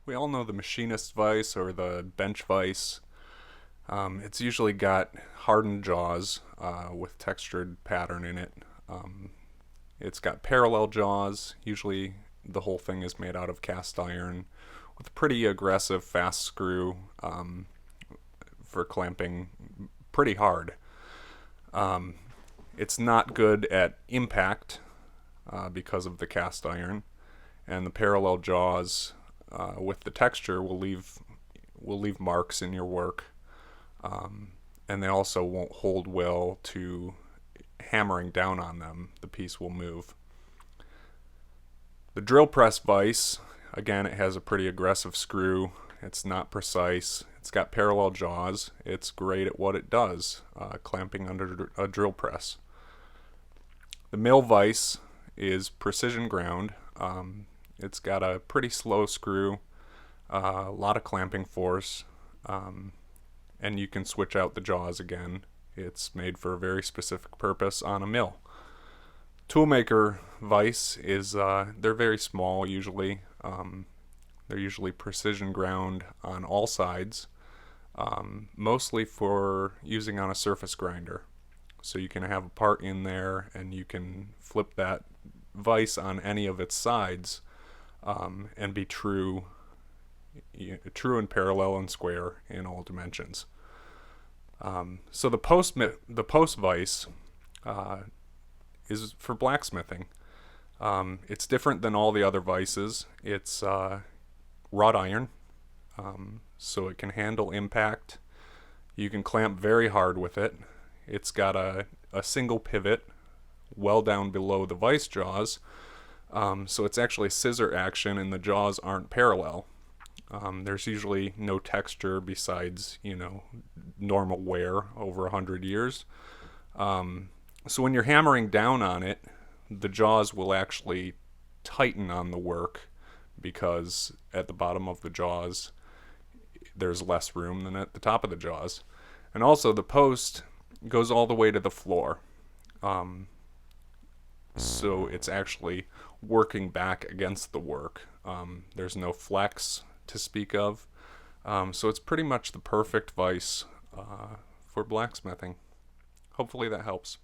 We all know the machinist vise or the bench vise. It's usually got hardened jaws with textured pattern in it. It's got parallel jaws. Usually the whole thing is made out of cast iron with a pretty aggressive fast screw for clamping pretty hard. It's not good at impact because of the cast iron, and the parallel jaws with the texture will leave marks in your work, and they also won't hold well to hammering down on them. The piece will move. The drill press vise, again, it has a pretty aggressive screw. It's not precise. It's got parallel jaws. It's great at what it does, clamping under a drill press. The mill vise is precision ground. It's got a pretty slow screw, a lot of clamping force, and you can switch out the jaws again. It's made for a very specific purpose on a mill. Toolmaker vise is, they're very small usually. They're usually precision ground on all sides, mostly for using on a surface grinder. So you can have a part in there and you can flip that vise on any of its sides and be true and parallel and square in all dimensions. So the post vise is for blacksmithing. It's different than all the other vices. It's wrought iron, so it can handle impact. You can clamp very hard with it. It's got a single pivot well down below the vise jaws, so it's actually scissor action and the jaws aren't parallel. There's usually no texture besides, normal wear over 100 years. So when you're hammering down on it, the jaws will actually tighten on the work because at the bottom of the jaws there's less room than at the top of the jaws. And also the post goes all the way to the floor. So it's actually working back against the work. There's no flex to speak of. So it's pretty much the perfect vise for blacksmithing. Hopefully that helps.